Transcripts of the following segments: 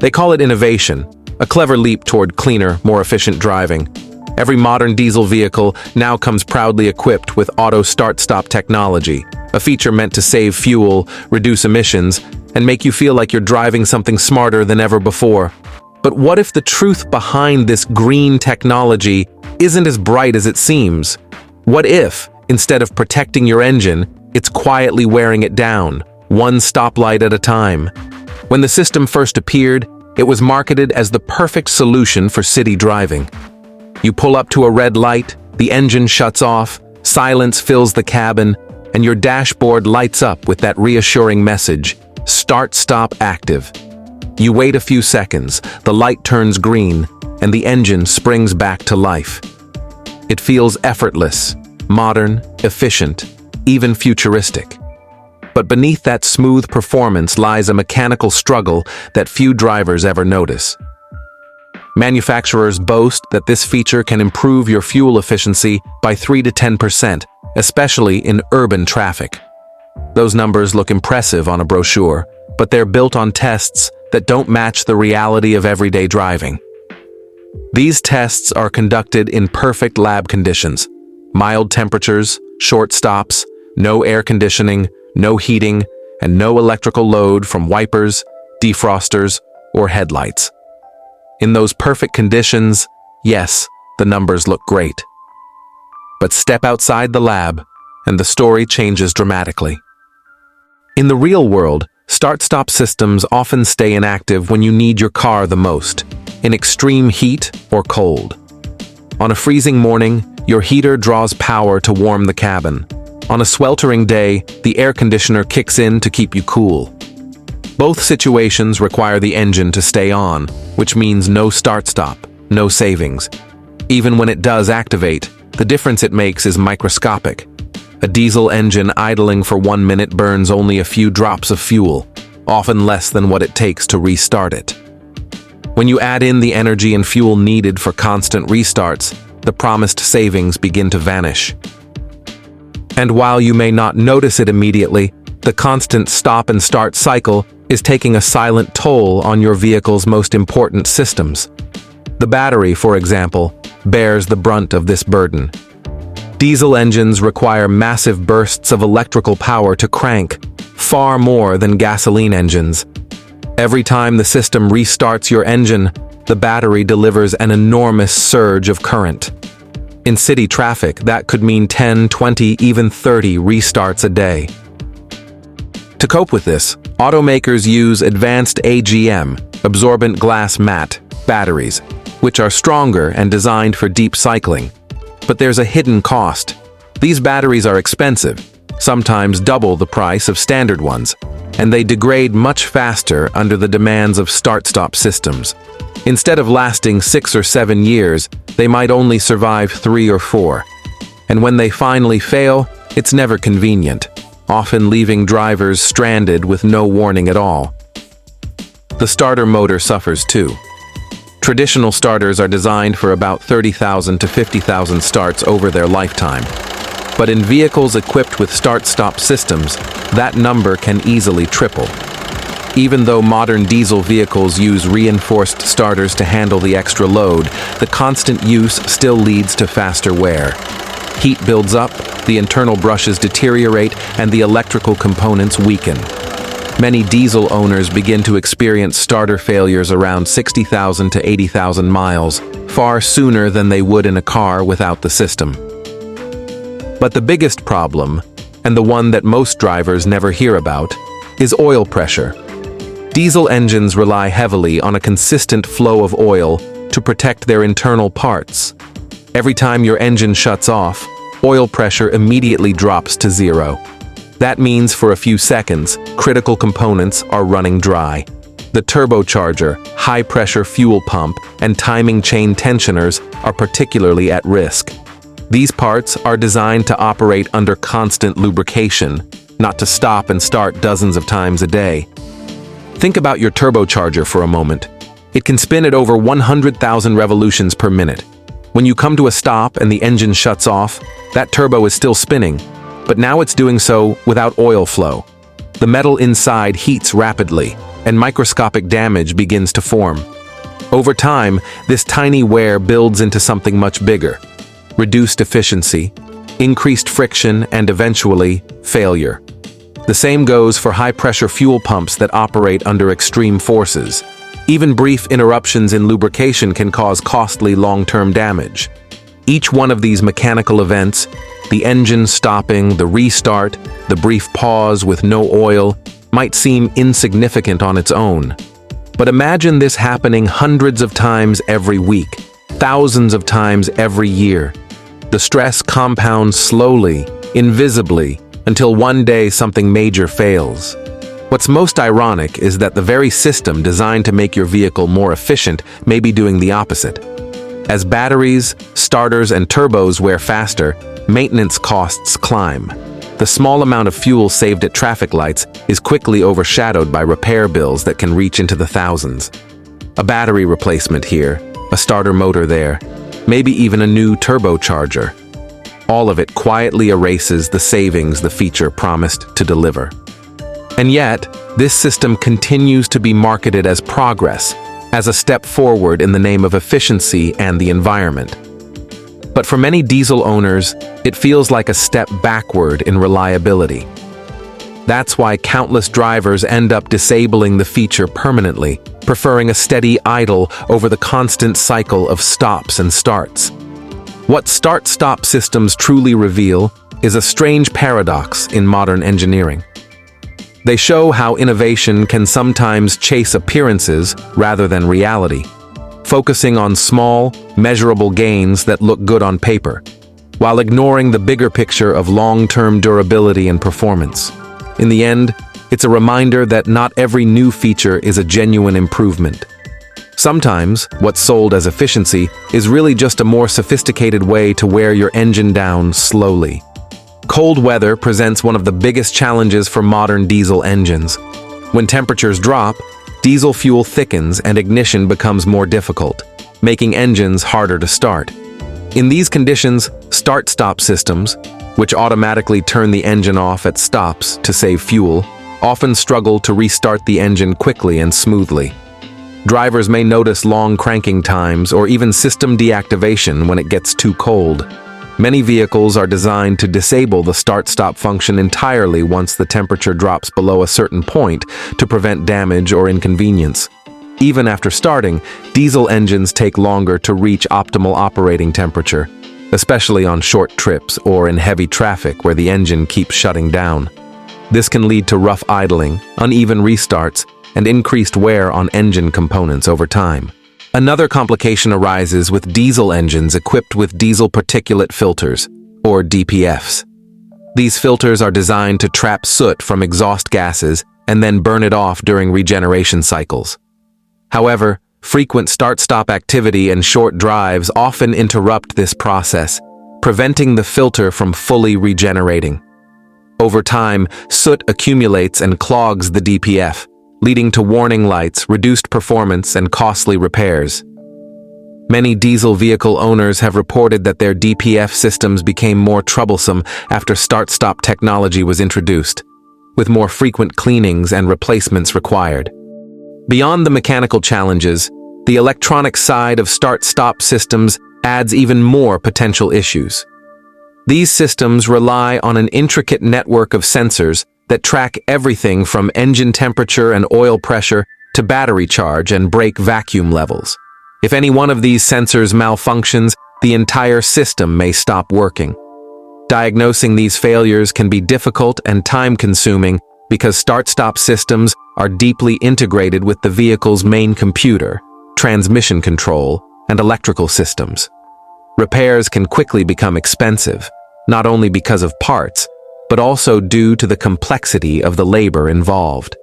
They call it innovation, a clever leap toward cleaner, more efficient driving. Every modern diesel vehicle now comes proudly equipped with auto start-stop technology, a feature meant to save fuel, reduce emissions, and make you feel like you're driving something smarter than ever before. But what if the truth behind this green technology isn't as bright as it seems? What if, instead of protecting your engine, it's quietly wearing it down, one stoplight at a time? When the system first appeared, it was marketed as the perfect solution for city driving. You pull up to a red light, the engine shuts off, silence fills the cabin, and your dashboard lights up with that reassuring message, "Start-Stop Active." You wait a few seconds, the light turns green, and the engine springs back to life. It feels effortless, modern, efficient, even futuristic. But beneath that smooth performance lies a mechanical struggle that few drivers ever notice. Manufacturers boast that this feature can improve your fuel efficiency by 3 to 10%, especially in urban traffic. Those numbers look impressive on a brochure, but they're built on tests that don't match the reality of everyday driving. These tests are conducted in perfect lab conditions: mild temperatures, short stops, no air conditioning, no heating, and no electrical load from wipers, defrosters, or headlights. In those perfect conditions, yes, the numbers look great. But step outside the lab, and the story changes dramatically. In the real world, start-stop systems often stay inactive when you need your car the most, in extreme heat or cold. On a freezing morning, your heater draws power to warm the cabin. On a sweltering day, the air conditioner kicks in to keep you cool. Both situations require the engine to stay on, which means no start-stop, no savings. Even when it does activate, the difference it makes is microscopic. A diesel engine idling for 1 minute burns only a few drops of fuel, often less than what it takes to restart it. When you add in the energy and fuel needed for constant restarts, the promised savings begin to vanish. And while you may not notice it immediately, the constant stop and start cycle is taking a silent toll on your vehicle's most important systems. The battery, for example, bears the brunt of this burden. Diesel engines require massive bursts of electrical power to crank, far more than gasoline engines. Every time the system restarts your engine, the battery delivers an enormous surge of current. In city traffic, that could mean 10, 20, even 30 restarts a day. To cope with this, automakers use advanced AGM, absorbent glass mat, batteries, which are stronger and designed for deep cycling. But there's a hidden cost. These batteries are expensive, sometimes double the price of standard ones, and they degrade much faster under the demands of start-stop systems. Instead of lasting 6 or 7 years, they might only survive 3 or 4. And when they finally fail, it's never convenient, often leaving drivers stranded with no warning at all. The starter motor suffers too. Traditional starters are designed for about 30,000 to 50,000 starts over their lifetime. But in vehicles equipped with start-stop systems, that number can easily triple. Even though modern diesel vehicles use reinforced starters to handle the extra load, the constant use still leads to faster wear. Heat builds up, the internal brushes deteriorate, and the electrical components weaken. Many diesel owners begin to experience starter failures around 60,000 to 80,000 miles, far sooner than they would in a car without the system. But the biggest problem, and the one that most drivers never hear about, is oil pressure. Diesel engines rely heavily on a consistent flow of oil to protect their internal parts. Every time your engine shuts off, oil pressure immediately drops to 0. That means for a few seconds, critical components are running dry. The turbocharger, high-pressure fuel pump, and timing chain tensioners are particularly at risk. These parts are designed to operate under constant lubrication, not to stop and start dozens of times a day. Think about your turbocharger for a moment. It can spin at over 100,000 revolutions per minute. When you come to a stop and the engine shuts off, that turbo is still spinning, but now it's doing so without oil flow. The metal inside heats rapidly, and microscopic damage begins to form. Over time, this tiny wear builds into something much bigger: reduced efficiency, increased friction, and eventually, failure. The same goes for high-pressure fuel pumps that operate under extreme forces. Even brief interruptions in lubrication can cause costly long-term damage. Each one of these mechanical events, the engine stopping, the restart, the brief pause with no oil, might seem insignificant on its own. But imagine this happening hundreds of times every week, thousands of times every year. The stress compounds slowly, invisibly, until one day something major fails. What's most ironic is that the very system designed to make your vehicle more efficient may be doing the opposite. As batteries, starters, and turbos wear faster, maintenance costs climb. The small amount of fuel saved at traffic lights is quickly overshadowed by repair bills that can reach into the thousands. A battery replacement here, a starter motor there, maybe even a new turbocharger. All of it quietly erases the savings the feature promised to deliver. And yet, this system continues to be marketed as progress, as a step forward in the name of efficiency and the environment. But for many diesel owners, it feels like a step backward in reliability. That's why countless drivers end up disabling the feature permanently, preferring a steady idle over the constant cycle of stops and starts. What start-stop systems truly reveal is a strange paradox in modern engineering. They show how innovation can sometimes chase appearances rather than reality, focusing on small, measurable gains that look good on paper, while ignoring the bigger picture of long-term durability and performance. In the end, it's a reminder that not every new feature is a genuine improvement. Sometimes, what's sold as efficiency is really just a more sophisticated way to wear your engine down slowly. Cold weather presents one of the biggest challenges for modern diesel engines. When temperatures drop, diesel fuel thickens and ignition becomes more difficult, making engines harder to start. In these conditions, start-stop systems, which automatically turn the engine off at stops to save fuel, often struggle to restart the engine quickly and smoothly. Drivers may notice long cranking times or even system deactivation when it gets too cold. Many vehicles are designed to disable the start-stop function entirely once the temperature drops below a certain point to prevent damage or inconvenience. Even after starting, diesel engines take longer to reach optimal operating temperature, especially on short trips or in heavy traffic where the engine keeps shutting down. This can lead to rough idling, uneven restarts, and increased wear on engine components over time. Another complication arises with diesel engines equipped with diesel particulate filters, or DPFs. These filters are designed to trap soot from exhaust gases and then burn it off during regeneration cycles. However, frequent start-stop activity and short drives often interrupt this process, preventing the filter from fully regenerating. Over time, soot accumulates and clogs the DPF, leading to warning lights, reduced performance, and costly repairs. Many diesel vehicle owners have reported that their DPF systems became more troublesome after start-stop technology was introduced, with more frequent cleanings and replacements required. Beyond the mechanical challenges, the electronic side of start-stop systems adds even more potential issues. These systems rely on an intricate network of sensors that track everything from engine temperature and oil pressure to battery charge and brake vacuum levels. If any one of these sensors malfunctions, the entire system may stop working. Diagnosing these failures can be difficult and time-consuming because start-stop systems are deeply integrated with the vehicle's main computer, transmission control, and electrical systems. Repairs can quickly become expensive, not only because of parts, but also due to the complexity of the labor involved.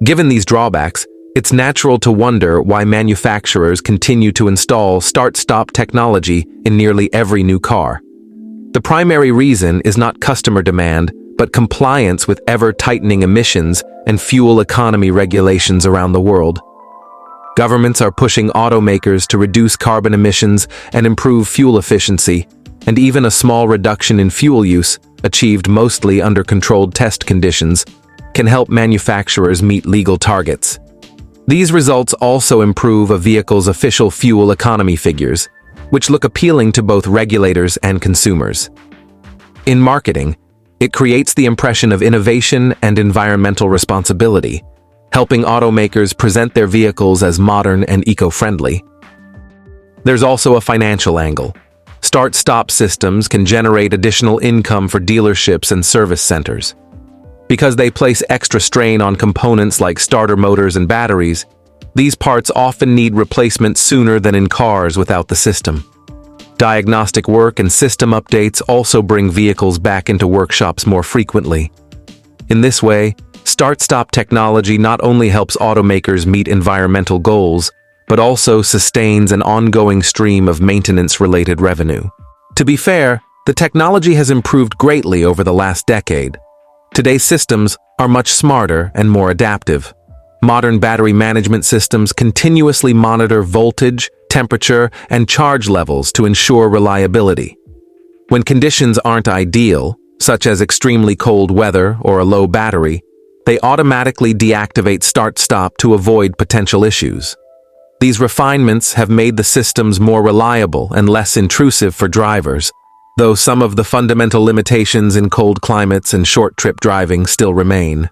Given these drawbacks, it's natural to wonder why manufacturers continue to install start-stop technology in nearly every new car. The primary reason is not customer demand, but compliance with ever-tightening emissions and fuel economy regulations around the world. Governments are pushing automakers to reduce carbon emissions and improve fuel efficiency, and even a small reduction in fuel use, achieved mostly under controlled test conditions, can help manufacturers meet legal targets. These results also improve a vehicle's official fuel economy figures, which look appealing to both regulators and consumers. In marketing, it creates the impression of innovation and environmental responsibility, helping automakers present their vehicles as modern and eco-friendly. There's also a financial angle. Start-stop systems can generate additional income for dealerships and service centers. Because they place extra strain on components like starter motors and batteries, these parts often need replacement sooner than in cars without the system. Diagnostic work and system updates also bring vehicles back into workshops more frequently. In this way, start-stop technology not only helps automakers meet environmental goals, but also sustains an ongoing stream of maintenance-related revenue. To be fair, the technology has improved greatly over the last decade. Today's systems are much smarter and more adaptive. Modern battery management systems continuously monitor voltage, temperature, and charge levels to ensure reliability. When conditions aren't ideal, such as extremely cold weather or a low battery, they automatically deactivate start-stop to avoid potential issues. These refinements have made the systems more reliable and less intrusive for drivers, though some of the fundamental limitations in cold climates and short-trip driving still remain.